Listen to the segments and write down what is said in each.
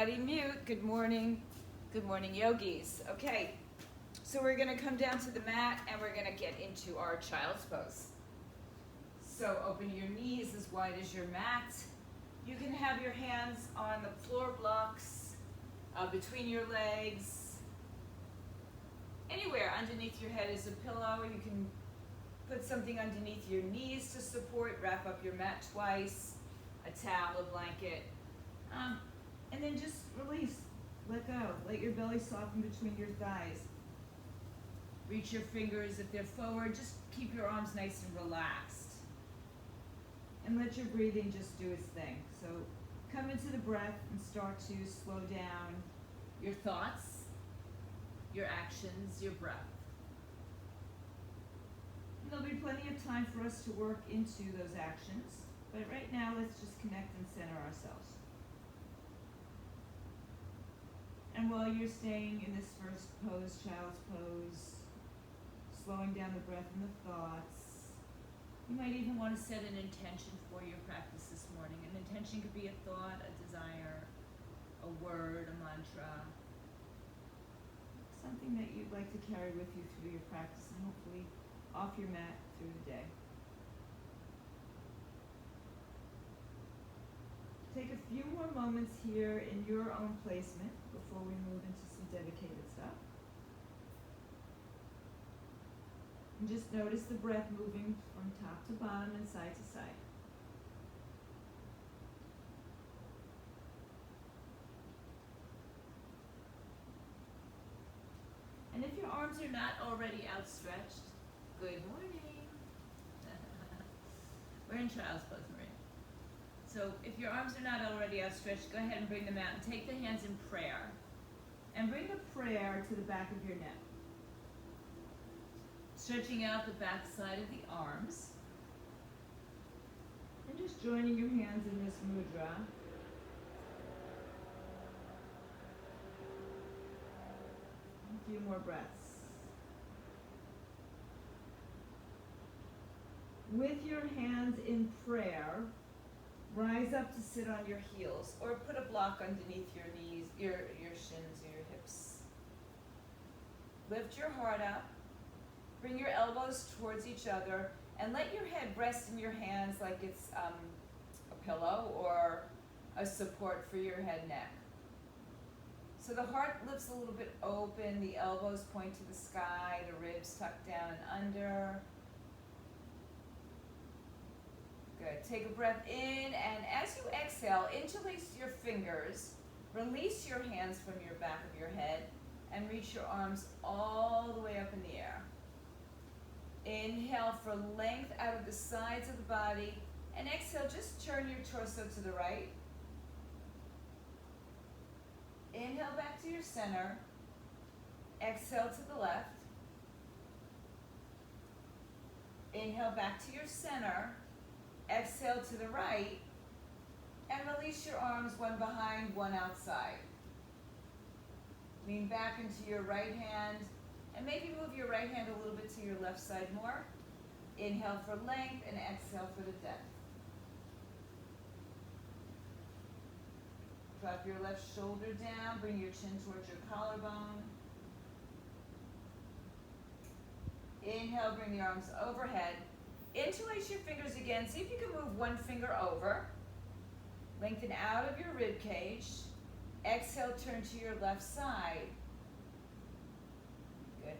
Everybody mute. Good morning. Good morning, yogis. Okay, so we're going to come down to the mat and we're going to get into our child's pose. So open your knees as wide as your mat. You can have your hands on the floor blocks, between your legs. Anywhere underneath your head is a pillow. You can put something underneath your knees to support. Wrap up your mat twice, a towel, a blanket. And then just release, let go. Let your belly soften between your thighs. Reach your fingers if they're forward. Just keep your arms nice and relaxed. And let your breathing just do its thing. So come into the breath and start to slow down your thoughts, your actions, your breath. And there'll be plenty of time for us to work into those actions. But right now, let's just connect and center ourselves. And while you're staying in this first pose, child's pose, slowing down the breath and the thoughts, you might even want to set an intention for your practice this morning. An intention could be a thought, a desire, a word, a mantra, something that you'd like to carry with you through your practice and hopefully off your mat through the day. Take a few more moments here in your own placement before we move into some dedicated stuff. And just notice the breath moving from top to bottom and side to side. And if your arms are not already outstretched, good morning. We're in child's pose, Maria. So if your arms are not already outstretched, go ahead and bring them out and take the hands in prayer. And bring the prayer to the back of your neck. Stretching out the back side of the arms. And just joining your hands in this mudra. A few more breaths. With your hands in prayer, rise up to sit on your heels or put a block underneath your knees, your shins or your hips. Lift your heart up. Bring your elbows towards each other and let your head rest in your hands like it's a pillow or a support for your head neck. So the heart lifts a little bit open, the elbows point to the sky, the ribs tucked down and under. Good. Take a breath in, and as you exhale, interlace your fingers, release your hands from your back of your head, and reach your arms all the way up in the air. Inhale for length out of the sides of the body, and exhale, just turn your torso to the right. Inhale back to your center. Exhale to the left. Inhale back to your center. Exhale to the right, and release your arms one behind, one outside. Lean back into your right hand, and maybe move your right hand a little bit to your left side more. Inhale for length, and exhale for the depth. Drop your left shoulder down, bring your chin towards your collarbone. Inhale, bring the arms overhead. Interlace your fingers again. See if you can move one finger over. Lengthen out of your rib cage. Exhale, turn to your left side. Good.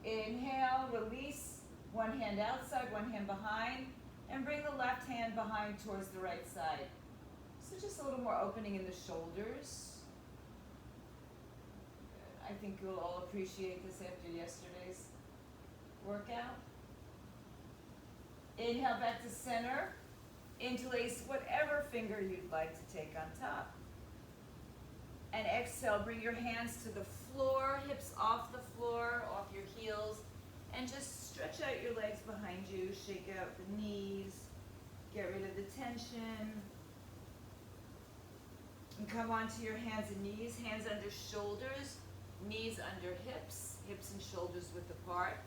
Inhale, release. One hand outside, one hand behind. And bring the left hand behind towards the right side. So just a little more opening in the shoulders. Good. I think you'll all appreciate this after yesterday's workout. Inhale back to center. Interlace whatever finger you'd like to take on top. And exhale, bring your hands to the floor, hips off the floor, off your heels, and just stretch out your legs behind you, shake out the knees, get rid of the tension. And come onto your hands and knees, hands under shoulders, knees under hips, hips and shoulders width apart.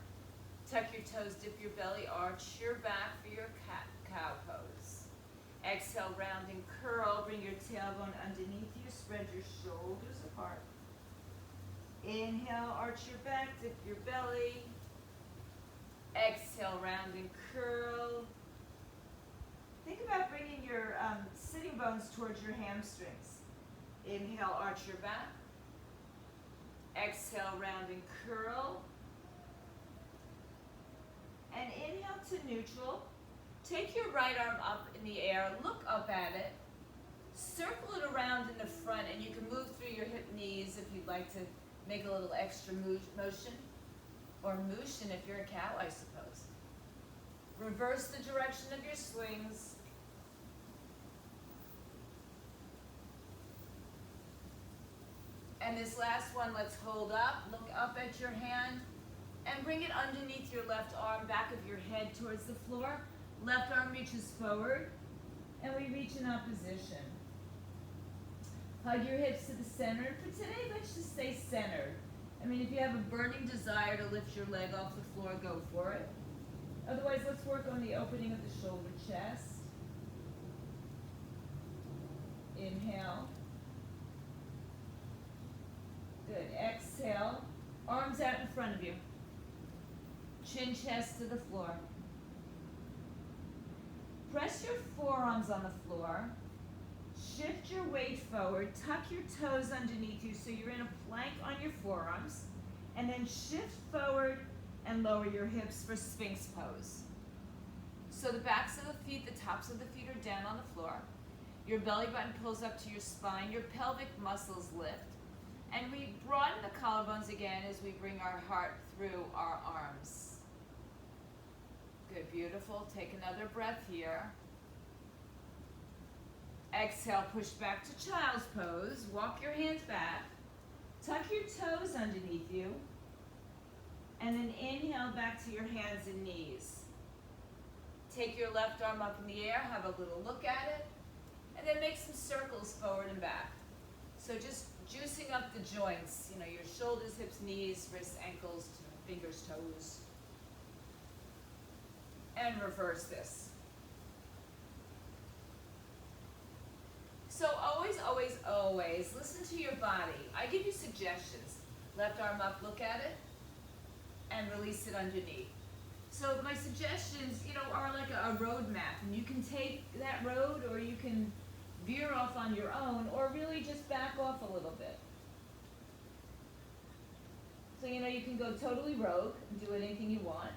Tuck your toes, dip your belly, arch your back for your cat-cow pose. Exhale, round and curl. Bring your tailbone underneath you. Spread your shoulders apart. Inhale, arch your back, dip your belly. Exhale, round and curl. Think about bringing your sitting bones towards your hamstrings. Inhale, arch your back. Exhale, round and curl. And inhale to neutral. Take your right arm up in the air, look up at it. Circle it around in the front, and you can move through your hip knees if you'd like to make a little extra motion. Or motion if you're a cow, I suppose. Reverse the direction of your swings. And this last one, let's hold up. Look up at your hand and bring it underneath your left arm, back of your head towards the floor. Left arm reaches forward, and we reach in opposition. Hug your hips to the center. And for today, let's just stay centered. I mean, if you have a burning desire to lift your leg off the floor, go for it. Otherwise, let's work on the opening of the shoulder chest. Inhale. Good. Exhale. Arms out in front of you. Chin, chest to the floor. Press your forearms on the floor. Shift your weight forward. Tuck your toes underneath you so you're in a plank on your forearms. And then shift forward and lower your hips for Sphinx Pose. So the backs of the feet, the tops of the feet are down on the floor. Your belly button pulls up to your spine. Your pelvic muscles lift. And we broaden the collarbones again as we bring our heart through our arms. Good, beautiful. Take another breath here. Exhale, push back to child's pose. Walk your hands back. Tuck your toes underneath you. And then inhale back to your hands and knees. Take your left arm up in the air. Have a little look at it. And then make some circles forward and back. So just juicing up the joints. You know, your shoulders, hips, knees, wrists, ankles, fingers, toes. And reverse this. So always, always, always listen to your body. I give you suggestions. Left arm up, look at it, and release it underneath. So my suggestions, are like a road map, and you can take that road, or you can veer off on your own, or really just back off a little bit. So you can go totally rogue and do anything you want,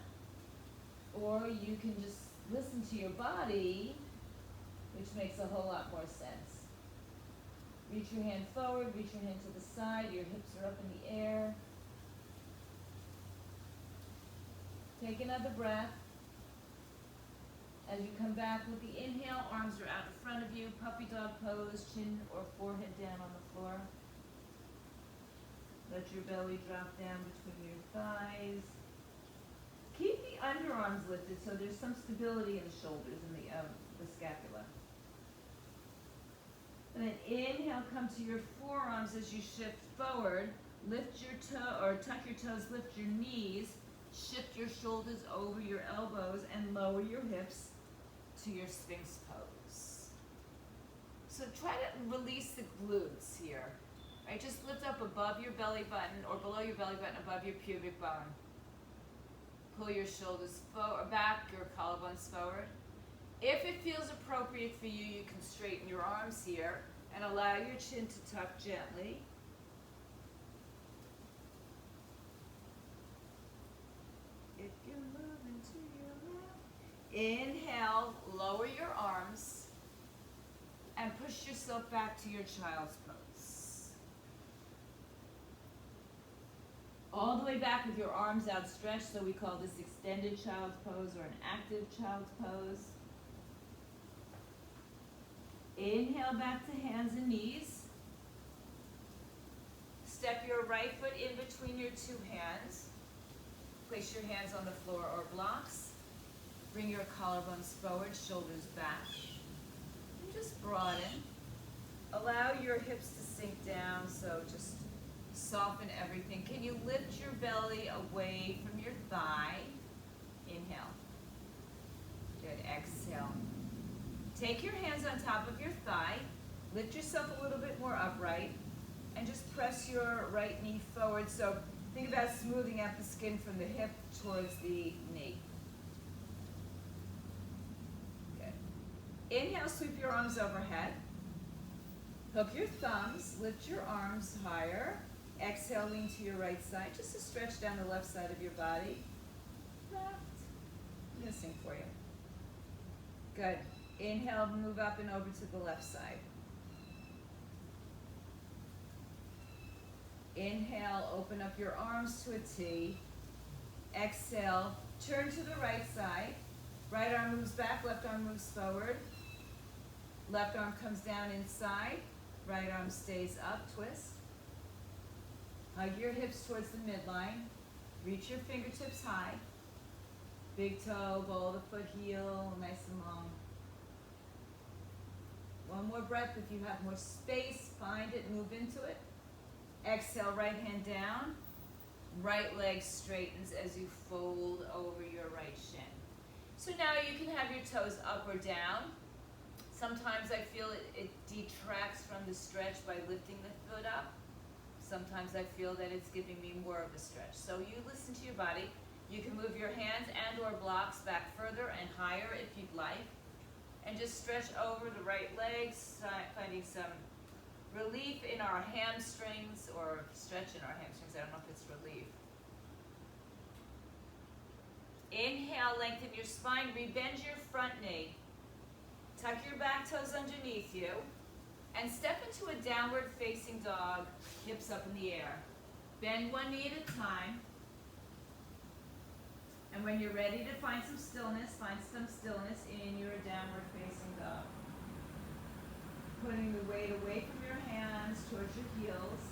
or you can just listen to your body, which makes a whole lot more sense. Reach your hand forward, reach your hand to the side, your hips are up in the air. Take another breath. As you come back with the inhale, arms are out in front of you, puppy dog pose, chin or forehead down on the floor. Let your belly drop down between your thighs. Keep the underarms lifted so there's some stability in the shoulders and the scapula. And then inhale, come to your forearms as you shift forward. Lift your tuck your toes, lift your knees, shift your shoulders over your elbows, and lower your hips to your Sphinx Pose. So try to release the glutes here. Right? Just lift up above your belly button or below your belly button, above your pubic bone. Pull your shoulders back, your collarbones forward. If it feels appropriate for you, you can straighten your arms here and allow your chin to tuck gently. If you're moving to your left. Inhale, lower your arms and push yourself back to your child's pose. All the way back with your arms outstretched, so we call this extended child's pose or an active child's pose. Inhale back to hands and knees. Step your right foot in between your two hands. Place your hands on the floor or blocks. Bring your collarbones forward, shoulders back. And just broaden. Allow your hips to sink down, so just soften everything. Can you lift your belly away from your thigh? Inhale. Good. Exhale. Take your hands on top of your thigh, lift yourself a little bit more upright, and just press your right knee forward. So think about smoothing out the skin from the hip towards the knee. Good. Inhale, sweep your arms overhead. Hook your thumbs, lift your arms higher. Exhale, lean to your right side, just to stretch down the left side of your body. Left. I'm gonna sing for you. Good. Inhale, move up and over to the left side. Inhale, open up your arms to a T. Exhale, turn to the right side. Right arm moves back, left arm moves forward. Left arm comes down inside. Right arm stays up, twist. Hug your hips towards the midline. Reach your fingertips high. Big toe, bowl the foot heel, nice and long. One more breath. If you have more space, find it, move into it. Exhale, right hand down. Right leg straightens as you fold over your right shin. So now you can have your toes up or down. Sometimes I feel it detracts from the stretch by lifting the foot up. Sometimes I feel that it's giving me more of a stretch. So you listen to your body. You can move your hands and or blocks back further and higher if you'd like. And just stretch over the right legs, finding some relief in our hamstrings, or stretch in our hamstrings. I don't know if it's relief. Inhale, lengthen your spine, rebend your front knee. Tuck your back toes underneath you, and step into a downward facing dog, hips up in the air. Bend one knee at a time. And when you're ready to find some stillness in your downward facing dog. Putting the weight away from your hands towards your heels.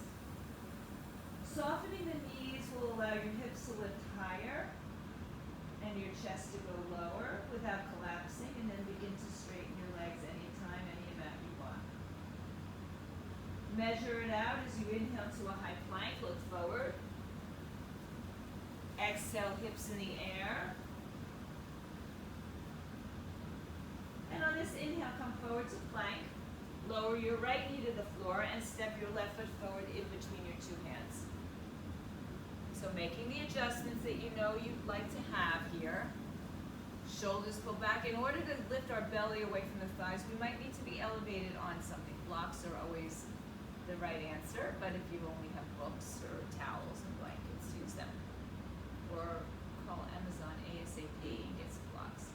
Softening the knees will allow your hips to lift higher and your chest to go lower without collapsing, and then begin to straighten your legs anytime, any amount you want. Measure it out as you inhale to a high plank, look forward. Exhale, hips in the air. And on this inhale, come forward to plank. Lower your right knee to the floor and step your left foot forward in between your two hands. So making the adjustments that you know you'd like to have here. Shoulders pull back. In order to lift our belly away from the thighs, we might need to be elevated on something. Blocks are always the right answer, but if you only have books or towels and blankets, use them. Or call Amazon ASAP and get some blocks.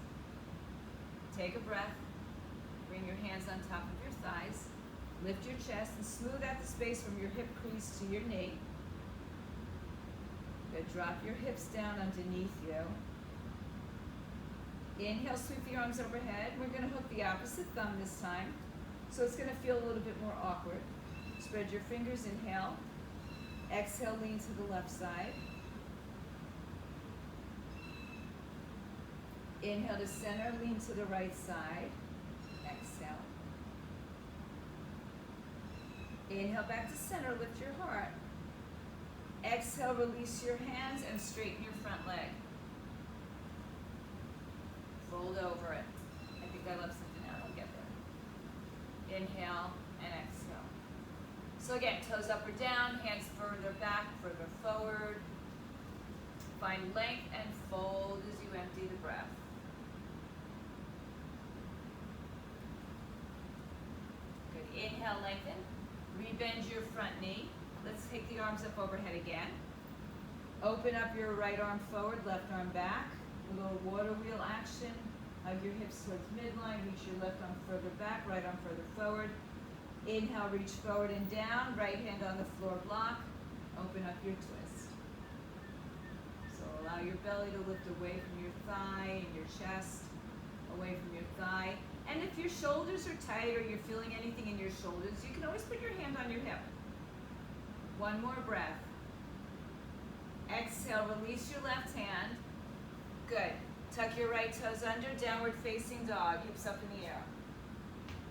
Take a breath. Bring your hands on top of your thighs. Lift your chest and smooth out the space from your hip crease to your knee. Good. Drop your hips down underneath you. Inhale, sweep the arms overhead. We're going to hook the opposite thumb this time, so it's going to feel a little bit more awkward. Spread your fingers, inhale. Exhale, lean to the left side. Inhale to center, lean to the right side. Exhale. Inhale back to center, lift your heart. Exhale, release your hands and straighten your front leg. Fold over it. I think I left something out, I'll get there. Inhale and exhale. So again, toes up or down, hands further back, further forward. Find length and fold as you empty the breath. Good. Inhale, lengthen. Rebend your front knee. Let's take the arms up overhead again. Open up your right arm forward, left arm back. A little water wheel action. Hug your hips towards midline. Reach your left arm further back, right arm further forward. Inhale, reach forward and down. Right hand on the floor block. Open up your twist. So allow your belly to lift away from your thigh and your chest, away from your thigh. And if your shoulders are tight or you're feeling anything in your shoulders, you can always put your hand on your hip. One more breath. Exhale, release your left hand. Good. Tuck your right toes under, downward facing dog, hips up in the air.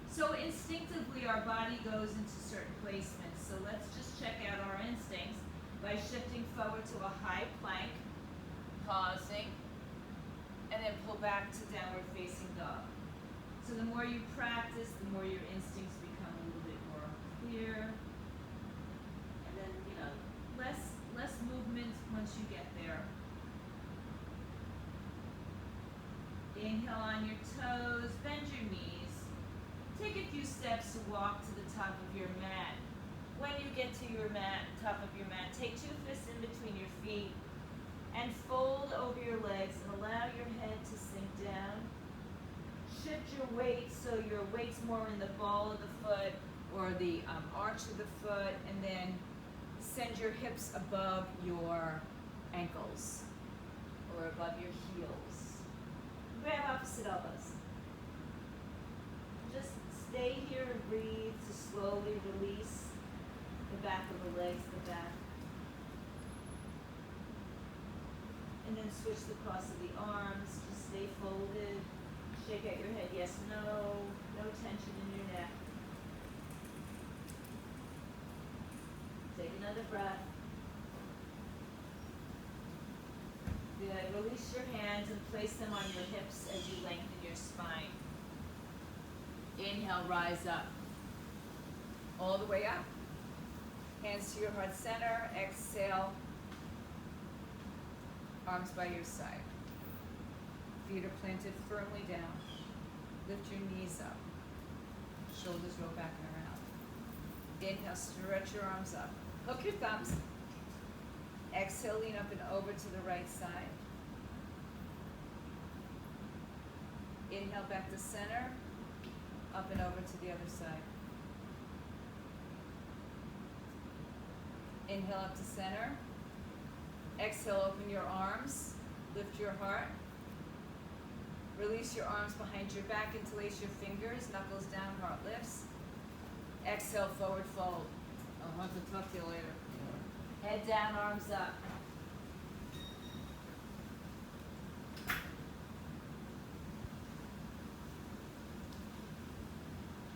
So instinctively our body goes into certain placements. So let's just check out our instincts by shifting forward to a high plank, pausing, and then pull back to downward facing dog. So the more you practice, the more your instincts become a little bit more clear. And then, less movement once you get there. Inhale on your toes, bend your knees. Take a few steps to walk to the top of your mat. When you get to your mat, top of your mat, take 2 fists in between your feet and fold over your legs and allow your head to sink down. Shift your weight so your weight's more in the ball of the foot or the arch of the foot, and then send your hips above your ankles or above your heels. Grab opposite elbows. Just stay here and breathe to slowly release the back of the legs, the back. And then switch the cross of the arms. Just stay folded. Shake out your head, yes, no. No tension in your neck. Take another breath. Good. Release your hands and place them on your hips as you lengthen your spine. Inhale, rise up. All the way up. Hands to your heart center. Exhale. Arms by your side. Feet are planted firmly down. Lift your knees up. Shoulders roll back and around. Inhale, stretch your arms up. Hook your thumbs. Exhale, lean up and over to the right side. Inhale, back to center. Up and over to the other side. Inhale up to center. Exhale, open your arms. Lift your heart. Release your arms behind your back, interlace your fingers, knuckles down, heart lifts. Exhale, forward fold. I'll have to talk to you later. Head down, arms up.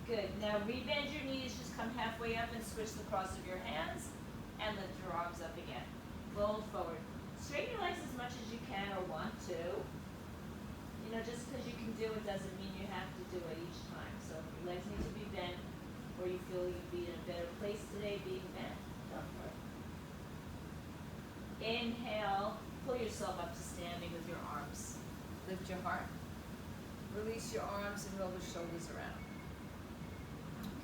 Good. Now rebend your knees, just come halfway up and switch the cross of your hands and lift your arms up again. Fold forward. Straighten your legs as much as you can or want to. Just because you can do it doesn't mean you have to do it each time. So if your legs need to be bent or you feel you'd be in a better place today being bent, go for it. Inhale, pull yourself up to standing with your arms. Lift your heart. Release your arms and roll the shoulders around.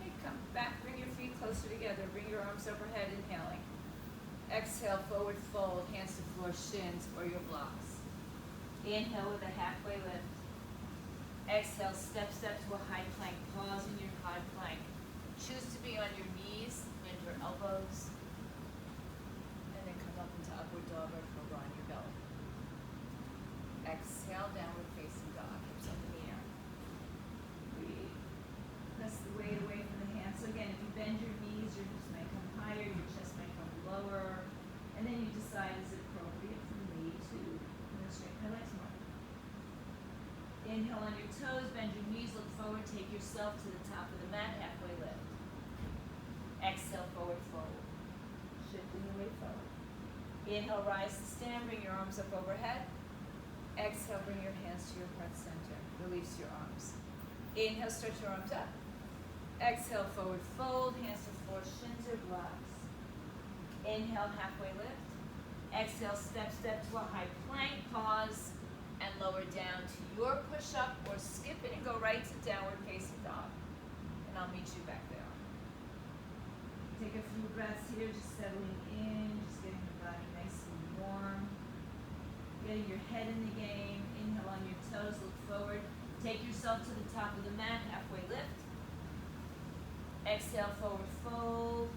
Okay, come back, bring your feet closer together. Bring your arms overhead, inhaling. Exhale, forward fold, hands to floor, shins, or your blocks. Inhale with a halfway lift. Exhale, step to a high plank. Pause in your high plank. Choose to be on your knees, bend your elbows, and then come up into upward dog or cobra on your belly. Exhale, downward facing dog, hips up in the air. Breathe. Press the weight away from the hands. So again, if you bend your knees, your hips might come higher, your chest might come lower, and then you decide, is it appropriate for me to straighten my legs more? Inhale on your toes, bend your knees, look forward, take yourself to the top of the mat, halfway lift. Exhale, forward fold. Shifting your weight forward. Inhale, rise to stand, bring your arms up overhead. Exhale, bring your hands to your heart center. Release your arms. Inhale, stretch your arms up. Exhale, forward fold, hands to floor, shins or blocks. Inhale, halfway lift. Exhale, step to a high plank, pause, and lower down to your push-up or skip it and go right to downward facing dog. And I'll meet you back there. Take a few breaths here, just settling in, just getting the body nice and warm. Getting your head in the game. Inhale on your toes, look forward. Take yourself to the top of the mat, halfway lift. Exhale, forward fold.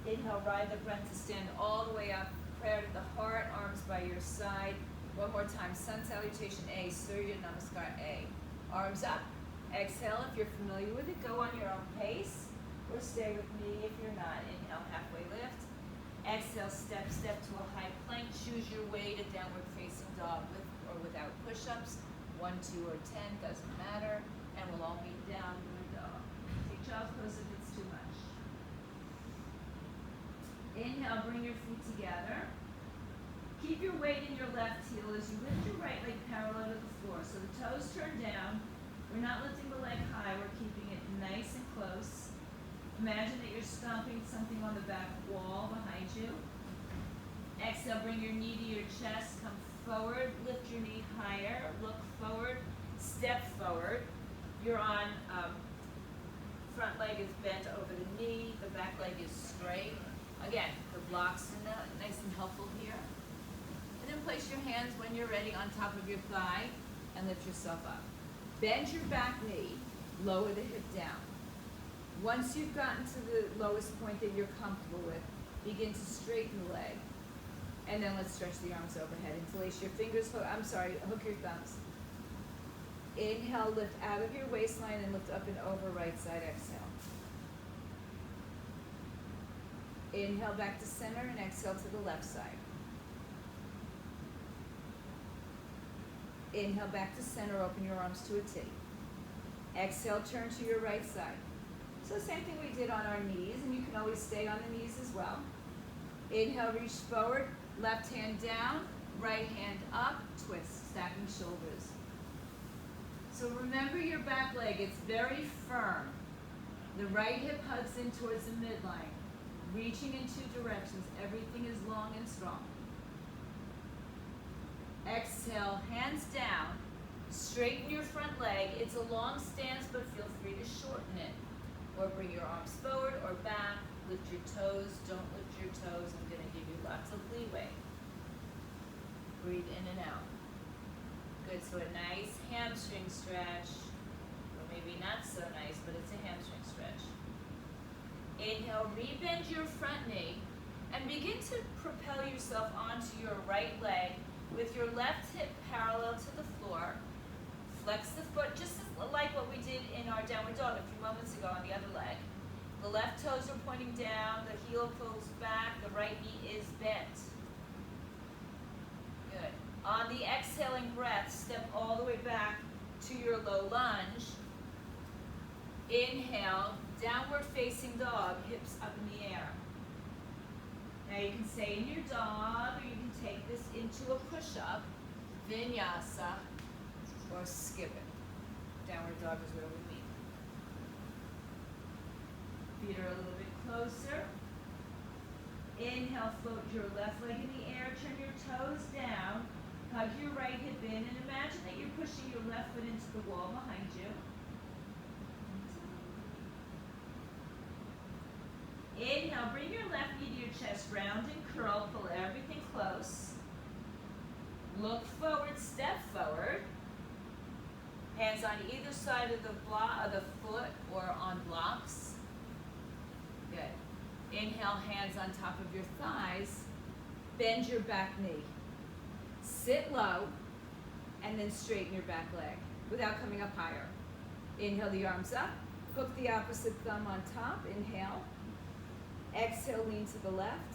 Inhale, ride the breath to stand all the way up. Prayer to the heart, arms by your side. One more time, Sun Salutation A, Surya Namaskar A. Arms up. Exhale, if you're familiar with it, go on your own pace. Or stay with me if you're not. Inhale, halfway lift. Exhale, step to a high plank. Choose your way to downward facing dog with or without push-ups. 1, 2, or 10, doesn't matter. And we'll all meet downward dog. Take child's pose if it's too much. Inhale, bring your feet together. Keep your weight in your left heel as you lift your right leg parallel to the floor. So the toes turn down, We're not lifting the leg high, we're keeping it nice and close. Imagine that you're stomping something on the back wall behind you. Exhale, bring your knee to your chest, come forward, lift your knee higher, look forward, step forward. You're on, front leg is bent over the knee, the back leg is straight. Again, the blocks are nice and helpful here. And then place your hands when you're ready on top of your thigh and lift yourself up. Bend your back knee, lower the hip down. Once you've gotten to the lowest point that you're comfortable with, begin to straighten the leg. And then let's stretch the arms overhead. Interlace your fingers, hook your thumbs. Inhale, lift out of your waistline and lift up and over, right side, exhale. Inhale back to center and exhale to the left side. Inhale back to center, open your arms to a T. Exhale, turn to your right side. So same thing we did on our knees, and you can always stay on the knees as well. Inhale, reach forward, left hand down, right hand up, twist, stacking shoulders. So remember your back leg, it's very firm. The right hip hugs in towards the midline, reaching in two directions. Everything is long and strong. Exhale, hands down, straighten your front leg. It's a long stance, but feel free to shorten it. Or bring your arms forward or back, lift your toes, don't lift your toes. I'm gonna give you lots of leeway. Breathe in and out. Good, so a nice hamstring stretch, or maybe not so nice, but it's a hamstring stretch. Inhale, rebend your front knee, and begin to propel yourself onto your right leg with your left hip parallel to the floor. Flex the foot, just like what we did in our downward dog a few moments ago on the other leg. The left toes are pointing down, the heel pulls back, the right knee is bent. Good. On the exhaling breath, step all the way back to your low lunge. Inhale, downward facing dog, hips up in the air. Now you can stay in your dog, or you can take this into a push-up, vinyasa, or skip it. Downward dog is where we meet. Feet are a little bit closer. Inhale, float your left leg in the air, turn your toes down, hug your right hip in, and imagine that you're pushing your left foot into the wall behind you. Inhale, bring your left knee to your chest, round and curl, pull everything close. Look forward, step forward. Hands on either side of the foot or on blocks. Good. Inhale, hands on top of your thighs. Bend your back knee. Sit low, and then straighten your back leg without coming up higher. Inhale the arms up. Hook the opposite thumb on top. Inhale. Exhale, lean to the left.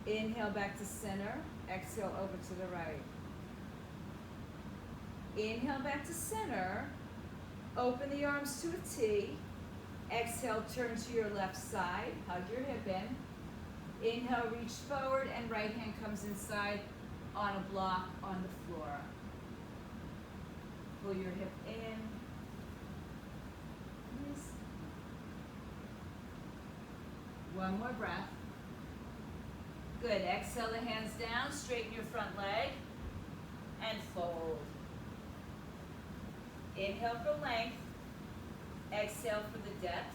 Inhale back to center. Exhale over to the right. Inhale back to center. Open the arms to a T. Exhale, turn to your left side. Hug your hip in. Inhale, reach forward, and right hand comes inside on a block on the floor. Pull your hip in. One more breath. Good. Exhale the hands down, straighten your front leg, and fold. Inhale for length. Exhale for the depth.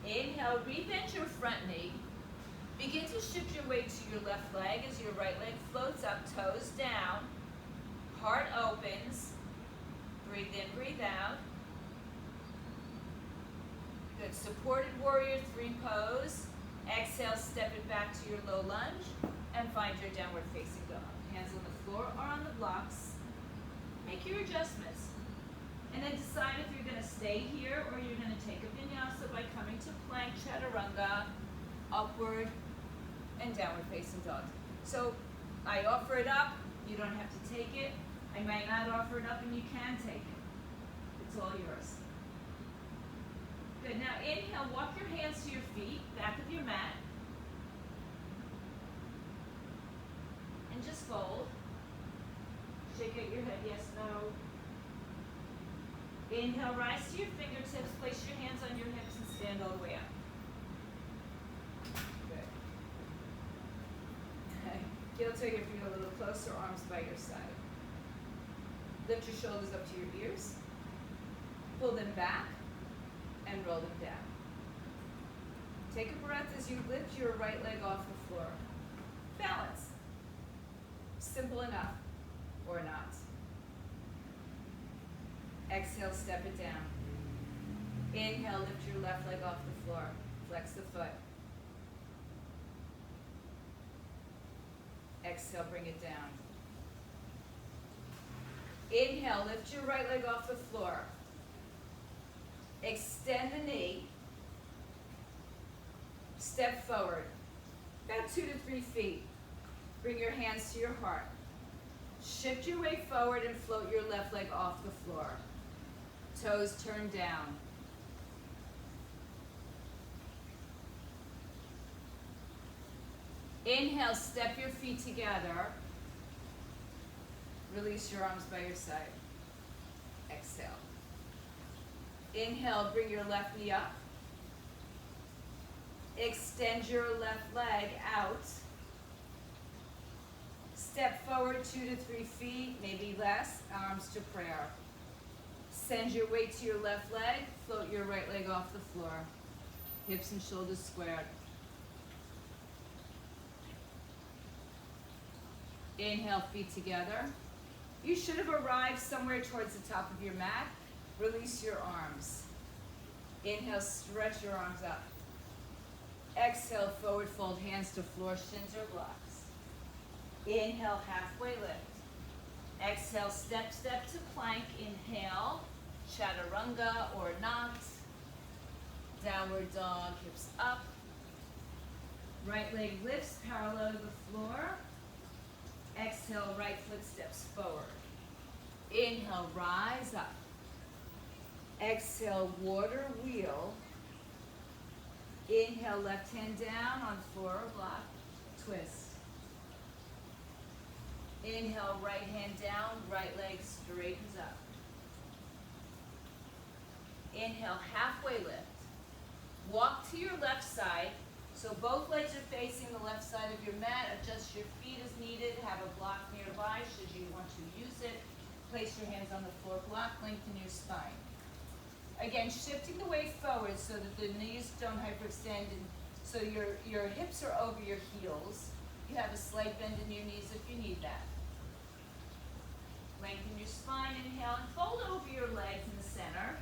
Inhale, rebend your front knee. Begin to shift your weight to your left leg as your right leg floats up, toes down, heart opens. Breathe in, breathe out. Good. Supported warrior 3 pose. Exhale, step it back to your low lunge and find your downward facing dog. Hands on the floor or on the blocks. Make your adjustments. And then decide if you're going to stay here or you're going to take a vinyasa by coming to plank, chaturanga, upward, and downward facing dog. So I offer it up. You don't have to take it. I might not offer it up and you can take it. It's all yours. Good. Now inhale, walk your hands to your feet, back of your mat. And just fold. Shake out your head, yes, no. Inhale, rise to your fingertips, place your hands on your hips and stand all the way up. Good. Heel toe your feet a little closer, arms by your side. Lift your shoulders up to your ears. Pull them back and roll them down. Take a breath as you lift your right leg off the floor. Balance. Simple enough, or not. Exhale, step it down. Inhale, lift your left leg off the floor. Flex the foot. Exhale, bring it down. Inhale, lift your right leg off the floor. Extend the knee. Step forward, about 2 to 3 feet. Bring your hands to your heart. Shift your weight forward and float your left leg off the floor. Toes turn down. Inhale, step your feet together. Release your arms by your side. Exhale. Inhale, bring your left knee up. Extend your left leg out. Step forward 2 to 3 feet, maybe less, arms to prayer. Send your weight to your left leg, float your right leg off the floor. Hips and shoulders squared. Inhale, feet together. You should have arrived somewhere towards the top of your mat. Release your arms. Inhale, stretch your arms up. Exhale, forward fold, hands to floor, shins or blocks. Inhale, halfway lift. Exhale, step, step to plank. Inhale, chaturanga or not. Downward dog, hips up. Right leg lifts parallel to the floor. Exhale, right foot steps forward. Inhale, rise up. Exhale, water wheel. Inhale, left hand down on floor or block. Twist. Inhale, right hand down, right leg straightens up. Inhale, halfway lift. Walk to your left side. So both legs are facing the left side of your mat. Adjust your feet as needed. Have a block nearby should you want to use it. Place your hands on the floor block. Lengthen your spine. Again, shifting the weight forward so that the knees don't hyperextend and so your hips are over your heels. You have a slight bend in your knees if you need that. Lengthen your spine, inhale, and fold over your legs in the center.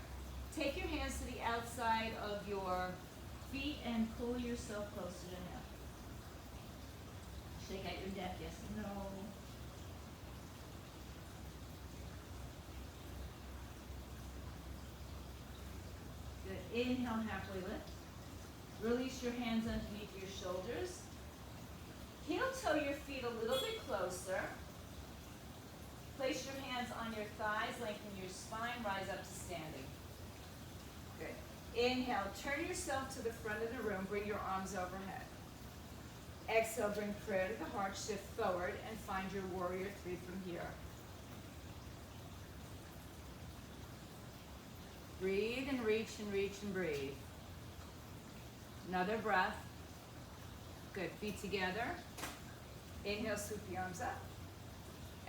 Take your hands to the outside of your feet and pull yourself closer to hip. Shake out your neck, yes and no. Good. Inhale, halfway lift. Release your hands underneath your shoulders. Heel toe your feet a little bit closer. Place your hands on your thighs, lengthen your spine, rise up to standing. Good. Inhale, turn yourself to the front of the room, bring your arms overhead. Exhale, bring prayer to the heart, shift forward, and find your warrior 3 from here. Breathe and reach and reach and breathe. Another breath. Good, feet together. Inhale, swoop the arms up.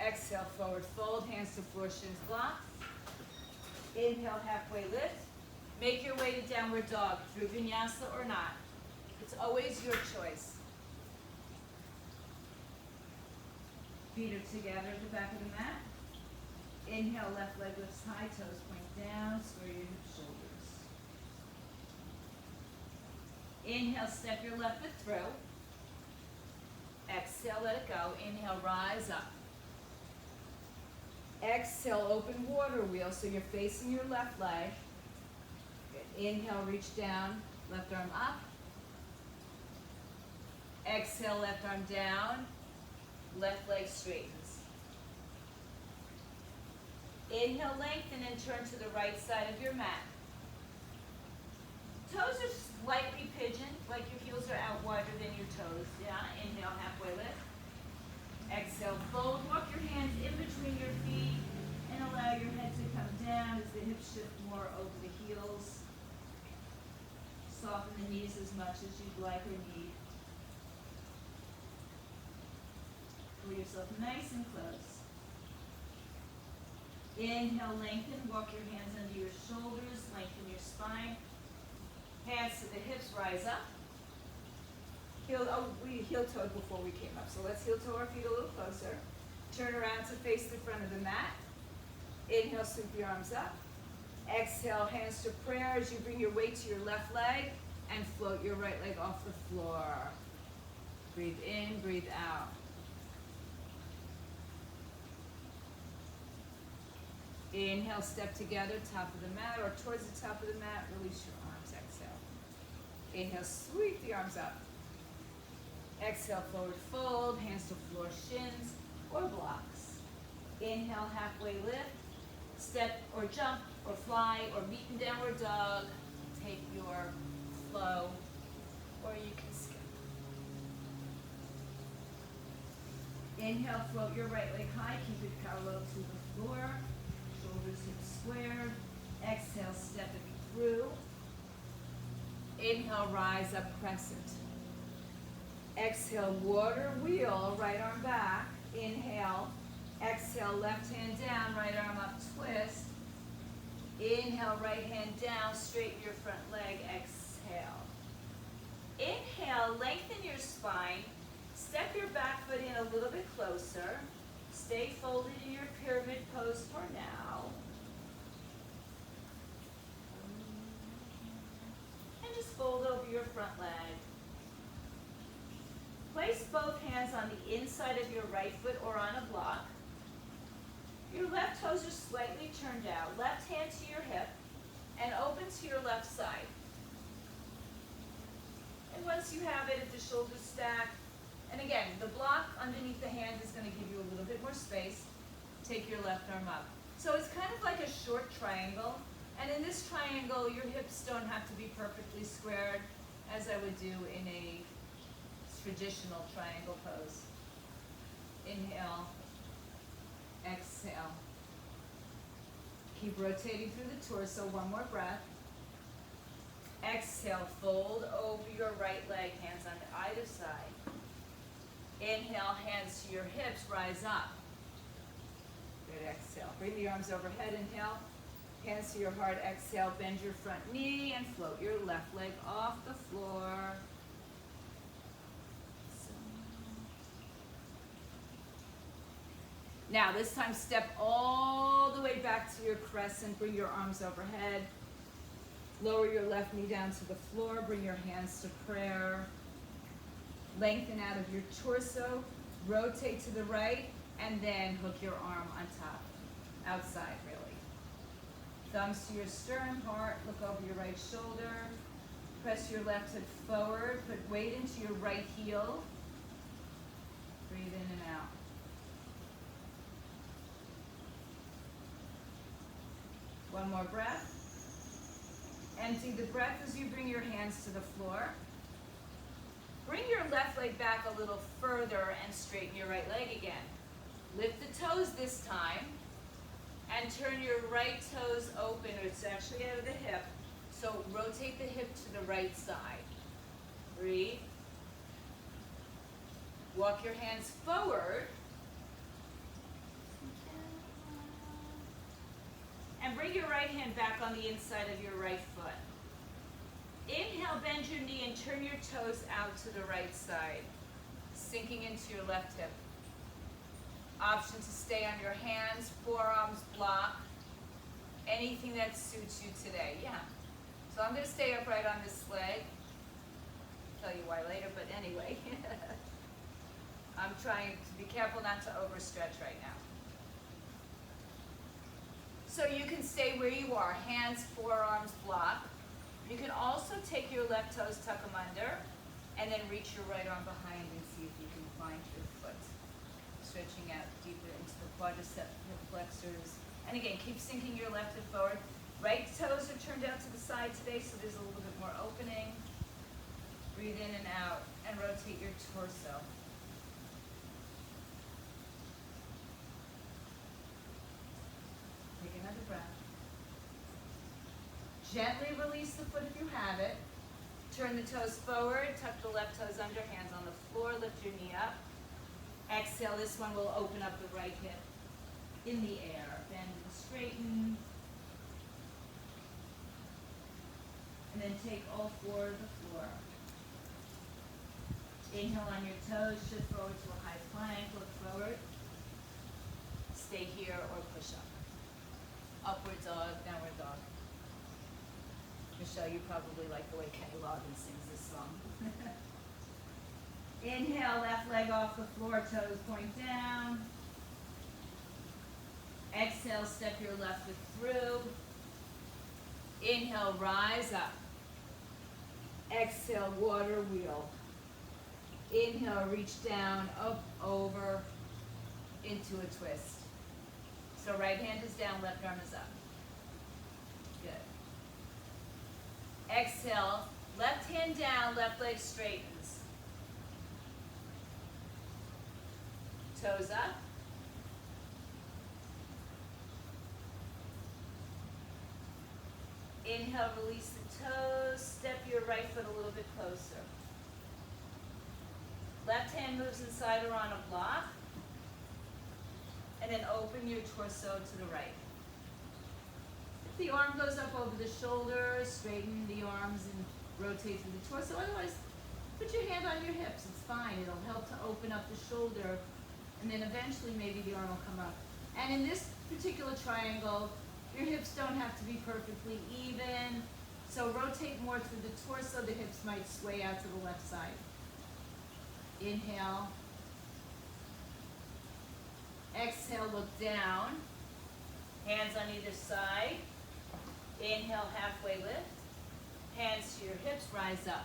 Exhale, forward fold, hands to floor, shins block. Inhale, halfway lift. Make your way to downward dog through vinyasa or not. It's always your choice. Feet are together at the back of the mat. Inhale, left leg lifts high, toes point down, square your hip shoulders. Inhale, step your left foot through. Exhale, let it go. Inhale, rise up. Exhale, open water wheel, so you're facing your left leg. Good. Inhale, reach down, left arm up. Exhale, left arm down, left leg straightens. Inhale, lengthen and turn to the right side of your mat. Toes are slightly pigeoned, like your heels are out wider than your toes. Yeah, inhale, halfway lift. Exhale, fold. Walk your hands in between your feet and allow your head to come down as the hips shift more over the heels. Soften the knees as much as you'd like or need. Pull yourself nice and close. Inhale, lengthen. Walk your hands under your shoulders. Lengthen your spine. Hands to the hips, rise up. We heel-toed before we came up, so let's heel-toe our feet a little closer. Turn around to face the front of the mat. Inhale, sweep your arms up. Exhale, hands to prayer as you bring your weight to your left leg and float your right leg off the floor. Breathe in, breathe out. Inhale, step together, top of the mat or towards the top of the mat. Release your arms, exhale. Inhale, sweep the arms up. Exhale, forward fold, hands to floor, shins or blocks. Inhale, halfway lift. Step or jump or fly or meet in downward dog. Take your flow or you can skip. Inhale, float your right leg high. Keep it parallel to the floor. Shoulders hips squared. Exhale, step it through. Inhale, rise up, crescent. Exhale, water wheel, right arm back. Inhale. Exhale, left hand down, right arm up, twist. Inhale, right hand down, straighten your front leg, exhale. Inhale, lengthen your spine. Step your back foot in a little bit closer. Stay folded in your pyramid pose for now. And just fold over your front leg. Place both hands on the inside of your right foot or on a block. Your left toes are slightly turned out. Left hand to your hip and open to your left side. And once you have it, if the shoulders stack, and again, the block underneath the hand is going to give you a little bit more space. Take your left arm up. So it's kind of like a short triangle. And in this triangle, your hips don't have to be perfectly squared as I would do in a traditional triangle pose. Inhale, exhale. Keep rotating through the torso, one more breath. Exhale, fold over your right leg, hands on either side. Inhale, hands to your hips, rise up. Good, exhale. Bring the arms overhead, inhale. Hands to your heart, exhale. Bend your front knee and float your left leg off the floor. Now, this time, step all the way back to your crescent. Bring your arms overhead. Lower your left knee down to the floor. Bring your hands to prayer. Lengthen out of your torso. Rotate to the right. And then hook your arm on top. Outside, really. Thumbs to your sternum, heart. Look over your right shoulder. Press your left hip forward. Put weight into your right heel. Breathe in and out. One more breath. Empty the breath as you bring your hands to the floor. Bring your left leg back a little further and straighten your right leg again. Lift the toes this time and turn your right toes open. It's actually out of the hip. So rotate the hip to the right side. Breathe. Walk your hands forward. And bring your right hand back on the inside of your right foot. Inhale, bend your knee and turn your toes out to the right side, sinking into your left hip. Option to stay on your hands, forearms, block, anything that suits you today. Yeah. So I'm going to stay upright on this leg. I'll tell you why later, but anyway. I'm trying to be careful not to overstretch right now. So you can stay where you are, hands, forearms, block. You can also take your left toes, tuck them under, and then reach your right arm behind and see if you can find your foot. Stretching out deeper into the quadriceps, hip flexors. And again, keep sinking your left hip forward. Right toes are turned out to the side today, so there's a little bit more opening. Breathe in and out, and rotate your torso. breath. Gently release the foot if you have it. Turn the toes forward, tuck the left toes under, hands on the floor, lift your knee up. Exhale, this one will open up the right hip in the air. Bend and straighten. And then take all four to the floor. Inhale on your toes, shift forward to a high plank, look forward. Stay here or push up. Upward dog, downward dog. Michelle, you probably like the way Kenny Loggins sings this song. Inhale, left leg off the floor, toes point down. Exhale, step your left foot through. Inhale, rise up. Exhale, water wheel. Inhale, reach down, up, over, into a twist. So right hand is down, left arm is up. Good. Exhale, left hand down, left leg straightens. Toes up. Inhale, release the toes, step your right foot a little bit closer. Left hand moves inside or on a block. And then open your torso to the right. If the arm goes up over the shoulders, straighten the arms and rotate through the torso. Otherwise, put your hand on your hips. It's fine. It'll help to open up the shoulder. And then eventually maybe the arm will come up. And in this particular triangle, your hips don't have to be perfectly even. So rotate more through the torso. The hips might sway out to the left side. Inhale. Exhale, look down. Hands on either side. Inhale, halfway lift. Hands to your hips, rise up.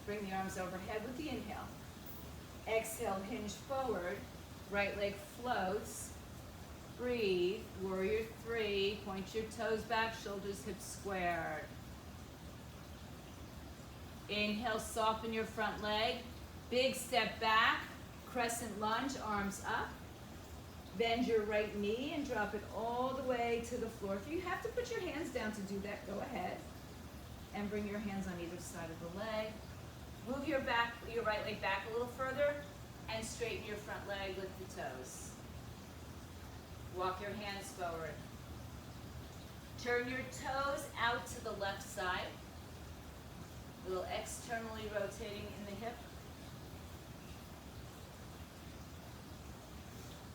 Bring the arms overhead with the inhale. Exhale, hinge forward. Right leg floats. Breathe. Warrior 3. Point your toes back, shoulders, hips squared. Inhale, soften your front leg. Big step back. Crescent lunge, arms up. Bend your right knee and drop it all the way to the floor. If you have to put your hands down to do that, go ahead. And bring your hands on either side of the leg. Move your right leg back a little further and straighten your front leg, lift the toes. Walk your hands forward. Turn your toes out to the left side. A little externally rotating in the hip.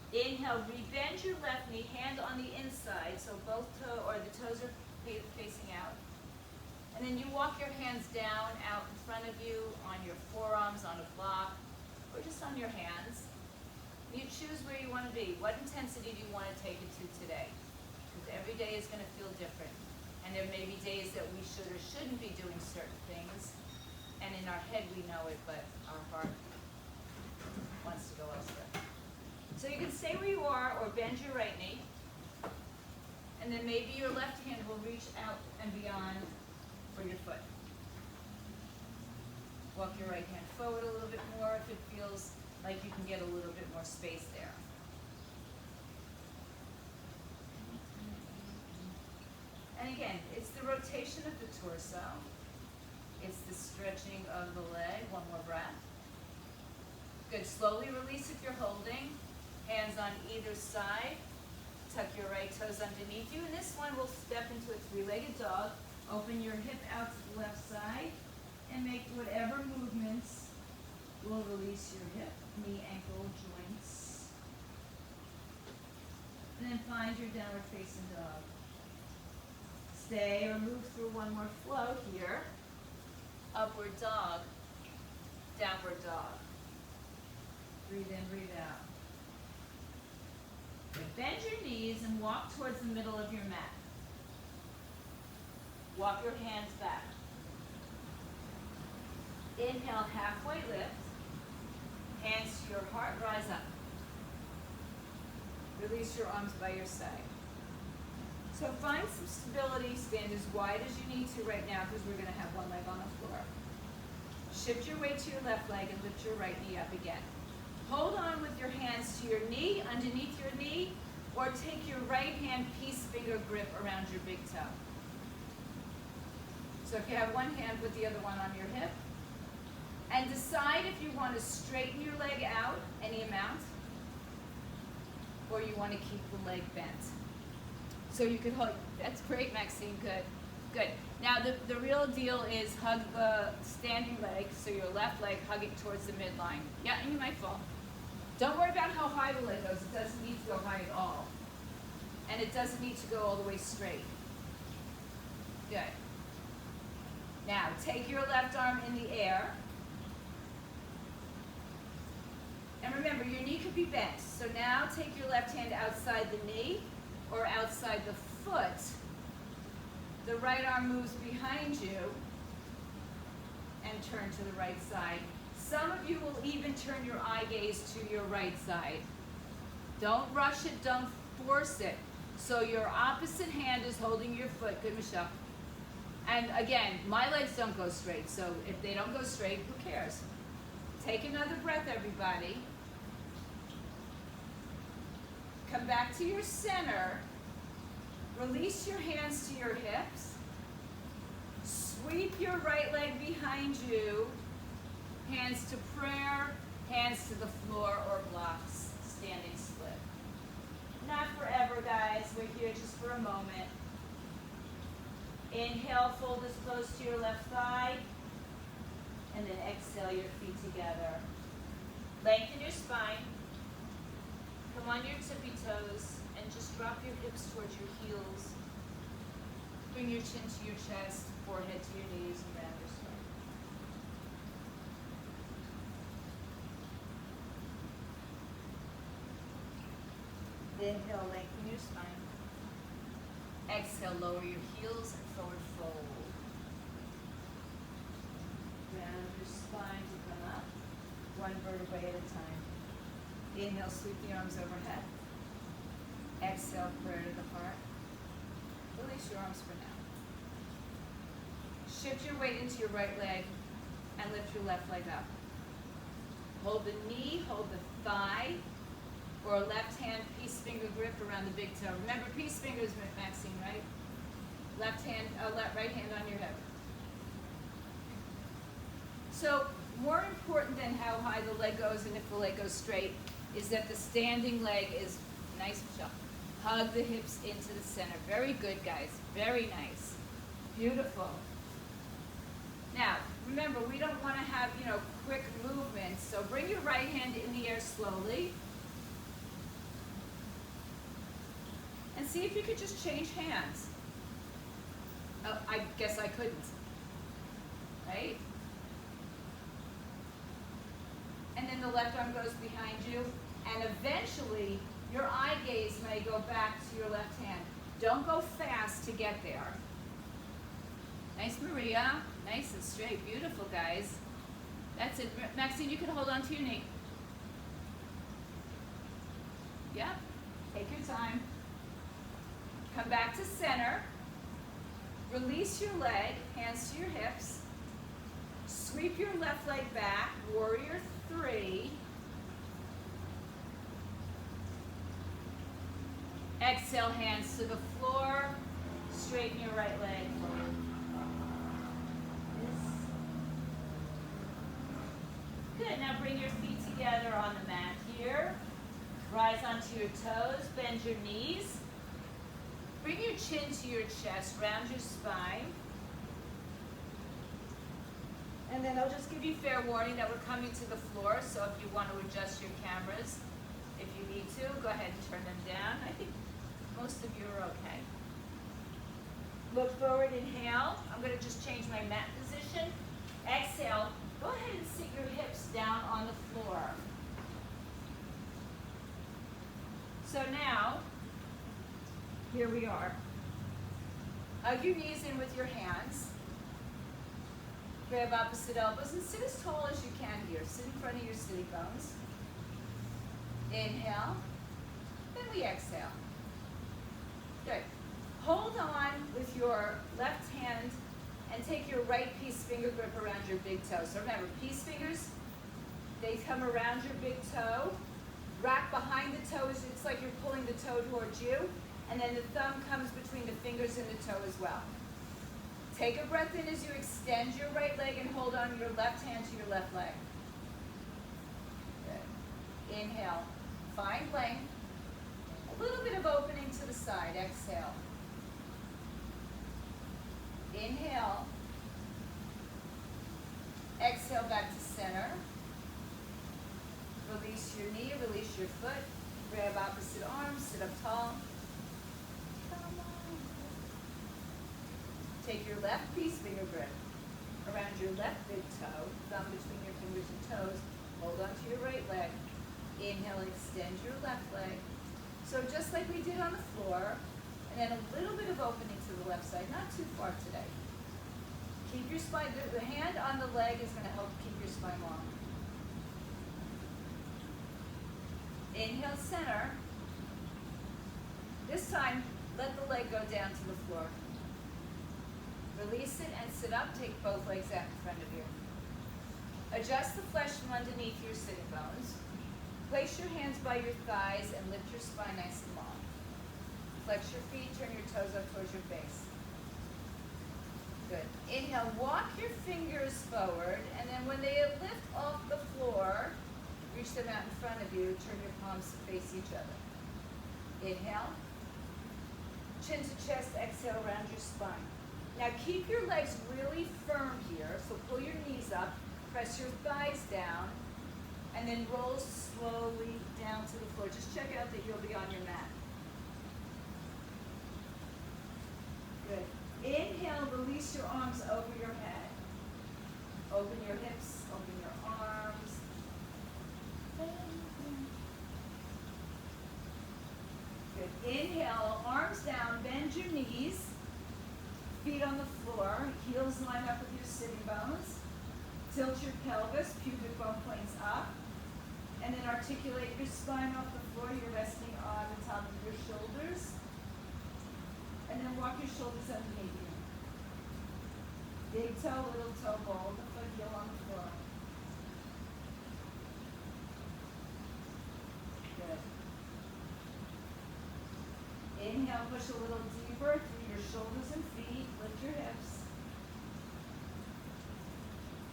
Inhale, rebend your left knee, hand on the inside, so the toes are facing out. And then you walk your hands down, out in front of you, on your forearms, on a block, or just on your hands. You choose where you want to be. What intensity do you want to take it to today? Because every day is going to feel different. And there may be days that we should or shouldn't be doing certain things. And in our head we know it, but our heart wants to go elsewhere. So you can stay where you are or bend your right knee. And then maybe your left hand will reach out and beyond for your foot. Walk your right hand forward a little bit more if it feels like you can get a little bit more space there. And again, it's the rotation of the torso. It's the stretching of the leg. One more breath. Good. Slowly release if you're holding. Hands on either side. Tuck your right toes underneath you. And this one will step into a three-legged dog. Open your hip out to the left side. And make whatever movements will release your hip, knee, ankle, joints. And then find your downward facing dog. Stay or move through one more flow here. Upward dog, downward dog. Breathe in, breathe out. Bend your knees and walk towards the middle of your mat. Walk your hands back. Inhale, halfway lift. Hands to your heart, rise up. Release your arms by your side. So find some stability, stand as wide as you need to right now because we're going to have one leg on the floor. Shift your weight to your left leg and lift your right knee up again. Hold on with your hands to your knee, underneath your knee, or take your right hand, piece finger grip around your big toe. So if you have one hand, put the other one on your hip. And decide if you want to straighten your leg out any amount, or you want to keep the leg bent. So you could hold, that's great, Maxine, good. Good. Now the real deal is hug the standing leg, so your left leg hugging towards the midline. Yeah, and you might fall. Don't worry about how high the leg goes. It doesn't need to go high at all. And it doesn't need to go all the way straight. Good. Now take your left arm in the air. And remember, your knee could be bent. So now take your left hand outside the knee or outside the foot. The right arm moves behind you and turn to the right side. Some of you will even turn your eye gaze to your right side. Don't rush it, don't force it. So your opposite hand is holding your foot. Good, Michelle. And again, my legs don't go straight, so if they don't go straight, who cares? Take another breath, everybody. Come back to your center. Release your hands to your hips. Sweep your right leg behind you. Hands to prayer, hands to the floor or blocks, standing split. Not forever, guys. We're here just for a moment. Inhale, fold as close to your left thigh. And then exhale your feet together. Lengthen your spine. Come on your tippy toes and just drop your hips towards your heels. Bring your chin to your chest, forehead to your knees, and round your spine. Inhale, lengthen your spine. Exhale, lower your heels and forward fold. Round your spine to come up, one vertebrae at a time. Inhale, sweep the arms overhead. Exhale, prayer to the heart. Release your arms for now. Shift your weight into your right leg and lift your left leg up. Hold the knee, hold the thigh, or a left hand peace finger grip around the big toe. Remember, peace fingers, Maxine, right? Left hand, right hand on your hip. So, more important than how high the leg goes and if the leg goes straight is that the standing leg is nice, Michelle. Hug the hips into the center. Very good, guys. Very nice. Beautiful. Now, remember, we don't want to have, quick movements. So bring your right hand in the air slowly. And see if you could just change hands. Oh, I guess I couldn't. Right? And then the left arm goes behind you. And eventually, your eye gaze may go back to your left hand. Don't go fast to get there. Nice, Maria. Nice and straight. Beautiful, guys. That's it. Maxine, you can hold on to your knee. Yep. Take your time. Come back to center. Release your leg, hands to your hips. Sweep your left leg back, warrior 3. Exhale, hands to the floor. Straighten your right leg forward. Good, now bring your feet together on the mat here. Rise onto your toes, bend your knees. Bring your chin to your chest, round your spine. And then I'll just give you fair warning that we're coming to the floor, so if you want to adjust your cameras, if you need to, go ahead and turn them down. I think most of you are okay. Look forward, inhale. I'm going to just change my mat position. Exhale, go ahead and sit your hips down on the floor. So now, here we are. Hug your knees in with your hands. Grab opposite elbows and sit as tall as you can here. Sit in front of your sitting bones. Inhale. Then we exhale. Good. Hold on with your left hand and take your right peace finger grip around your big toe. So remember, peace fingers, they come around your big toe. Wrap behind the toes. It's like you're pulling the toe towards you. And then the thumb comes between the fingers and the toe as well. Take a breath in as you extend your right leg and hold on your left hand to your left leg. Good. Inhale. Find length. A little bit of opening to the side. Exhale. Inhale. Exhale back to center. Release your knee, release your foot. Grab opposite arm, sit up tall. Come on. Take your left peace finger grip around your left big toe, thumb between your fingers and toes. Hold on to your right leg. Inhale, extend your left leg. So just like we did on the floor, and then a little bit of opening to the left side, not too far today. Keep your spine, the hand on the leg is going to help keep your spine long. Inhale, center. This time, let the leg go down to the floor. Release it and sit up. Take both legs out in front of you. Adjust the flesh from underneath your sitting bones. Place your hands by your thighs and lift your spine nice and long. Flex your feet, turn your toes up towards your face. Good. Inhale, walk your fingers forward, and then when they lift off the floor, reach them out in front of you, turn your palms to face each other. Inhale. Chin to chest, exhale around your spine. Now keep your legs really firm here, so pull your knees up, press your thighs down, and then roll slowly down to the floor. Just check out that you'll be on your mat. Good. Inhale, release your arms over your head. Open your hips, open your arms. Good. Inhale, arms down, bend your knees, feet on the floor, heels line up with your sitting bones. Tilt your pelvis, pubic bone points up, and then articulate your spine off the floor. You're resting on the top of your shoulders. And then walk your shoulders underneath you. Big toe, little toe, ball, the foot heel on the floor. Good. Inhale, push a little deeper through your shoulders and feet. Lift your hips.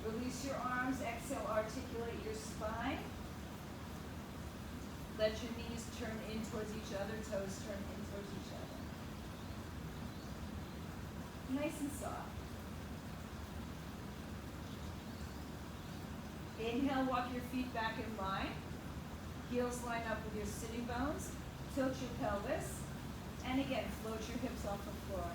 Release your arms. Exhale, articulate your spine. Let your knees turn in towards each other, toes turn in towards each other. Nice and soft. Inhale, walk your feet back in line. Heels line up with your sitting bones. Tilt your pelvis. And again, float your hips off the floor.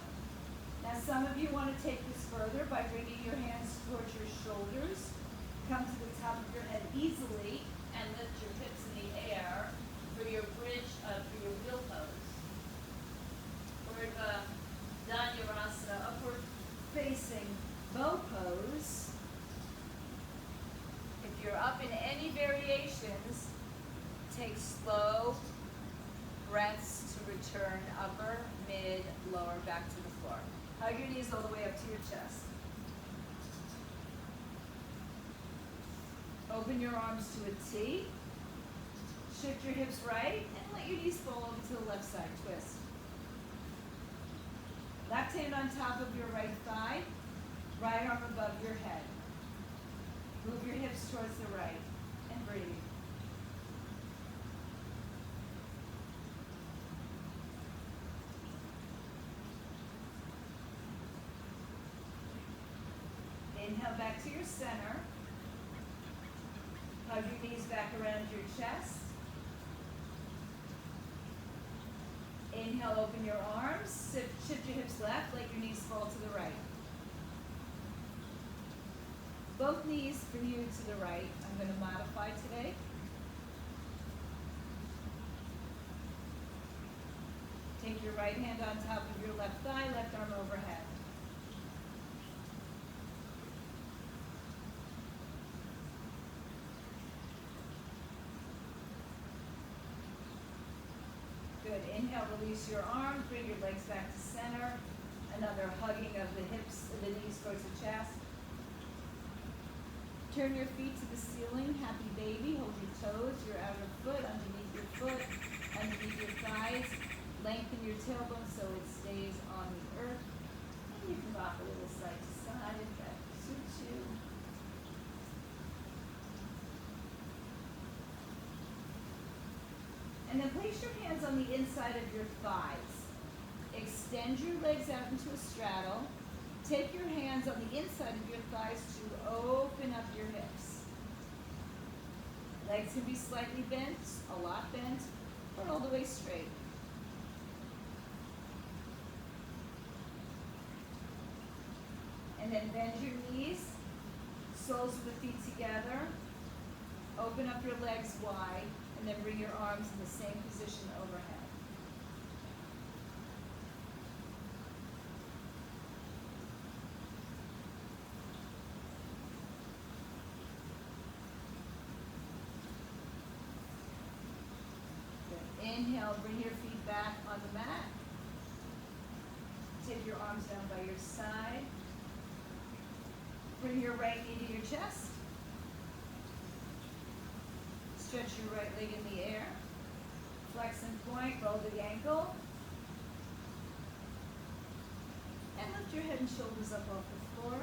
Now some of you want to take this further by bringing your hands towards your shoulders. Come to the top of your head easily and lift your hips in the air for your bridge, for your wheel pose. Or Dhanurasana, upward facing bow pose. If you're up in any variations, take slow breaths to return upper, mid, lower, back to the floor. Hug your knees all the way up to your chest. Open your arms to a T. Shift your hips right and let your knees fall over to the left side. Twist. Left hand on top of your right thigh, right arm above your head. Move your hips towards the right and breathe. Inhale back to your center. Hug your knees back around your chest. Inhale, open your arms. Shift your hips left, let your knees fall to the right. Both knees for you to the right. I'm going to modify today. Take your right hand on top of your left thigh, left arm overhead. Good. Inhale, release your arms, bring your legs back to center. Another hugging of the hips, the knees towards the chest. Turn your feet to the ceiling, happy baby. Hold your toes, your outer foot, underneath your foot, underneath your thighs. Lengthen your tailbone so it stays on the earth. And you can rock a little side to side if that suits you. And then place your hands on the inside of your thighs. Extend your legs out into a straddle. Take your hands on the inside of your thighs to open up your hips. Legs can be slightly bent, a lot bent, or all the way straight. And then bend your knees, soles of the feet together. Open up your legs wide, and then bring your arms in the same position overhead. Good. Inhale, bring your feet back on the mat. Take your arms down by your side. Bring your right knee to your chest. Stretch your right leg in the air. Flex and point, roll the ankle. And lift your head and shoulders up off the floor.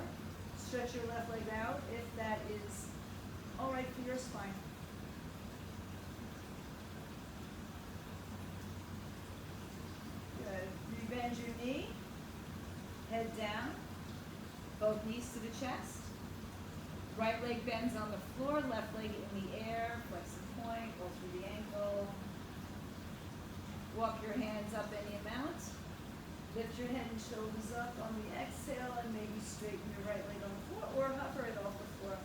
Stretch your left leg out if that is all right for your spine. Good. Rebend your knee. Head down. Both knees to the chest. Right leg bends on the floor, left leg in the air, flex and point, roll through the ankle. Walk your hands up any amount. Lift your head and shoulders up on the exhale and maybe straighten your right leg on the floor or hover it off the floor.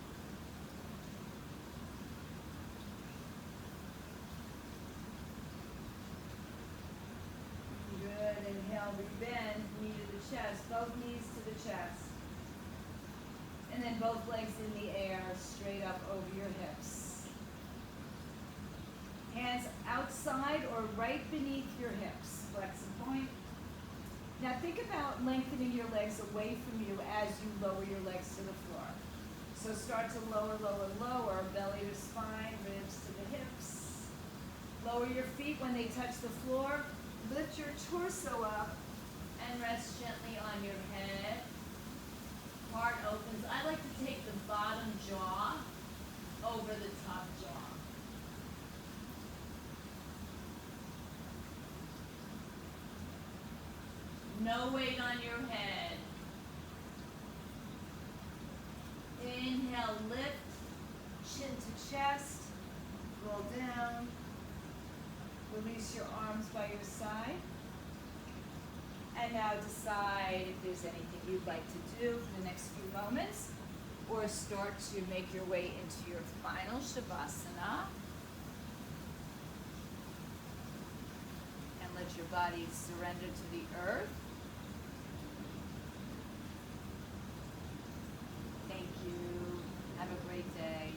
Good. Inhale, rebend, knee to the chest, both knees to the chest. And then both legs in the air, straight up over your hips. Hands outside or right beneath your hips. Flex and point. Now think about lengthening your legs away from you as you lower your legs to the floor. So start to lower, lower, lower, belly to spine, ribs to the hips. Lower your feet when they touch the floor. Lift your torso up and rest gently on your head. Heart opens. I like to take the bottom jaw over the top jaw. No weight on your head. Inhale, lift, chin to chest, roll down. Release your arms by your side. And now decide if there's anything you'd like to do for the next few moments, or start to make your way into your final Shavasana. And let your body surrender to the earth. Thank you. Have a great day.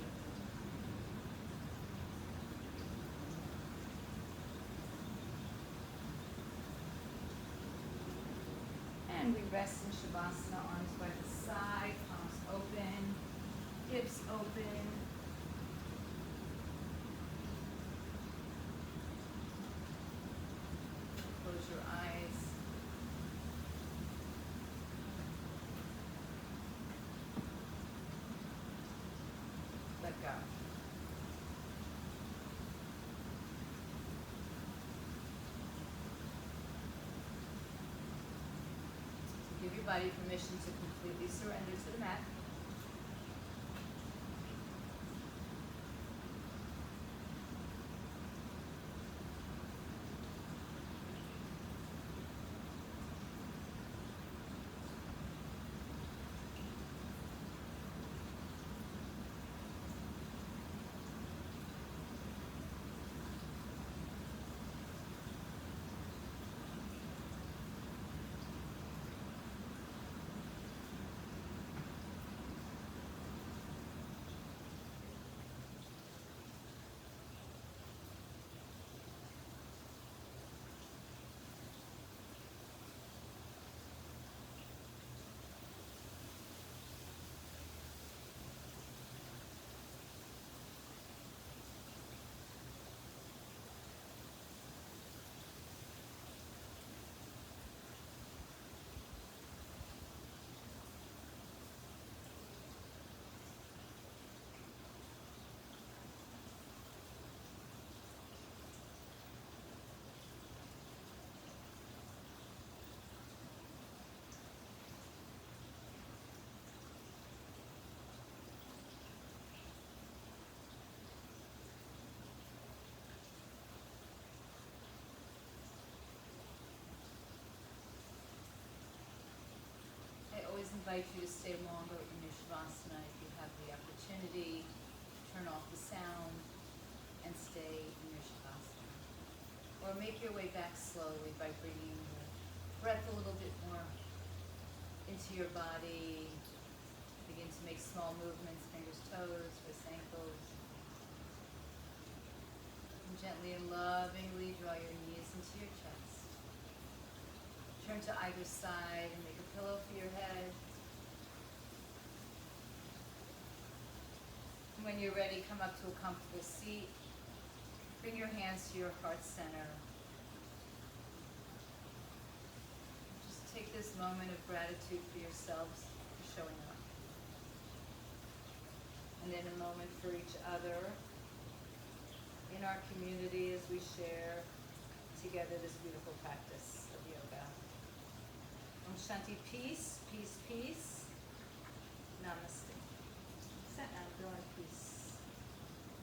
And we rest in Shavasana, arms by the side, palms open, hips open. Close your eyes. Let go. Give your body permission to completely surrender to the mat. invite you to stay longer in your Shavasana if you have the opportunity. Turn off the sound and stay in your Shavasana. Or make your way back slowly by bringing the breath a little bit more into your body. Begin to make small movements, fingers, toes, wrists, ankles. And gently and lovingly draw your knees into your chest. Turn to either side and make a pillow for your head. When you're ready, come up to a comfortable seat. Bring your hands to your heart center. Just take this moment of gratitude for yourselves for showing up. And then a moment for each other in our community as we share together this beautiful practice of yoga. Om Shanti, peace, peace, peace. Namaste. Sat down, go in peace.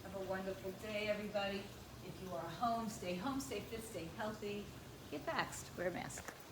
Have a wonderful day, everybody. If you are home, stay fit, stay healthy. Get vaxxed, wear a mask.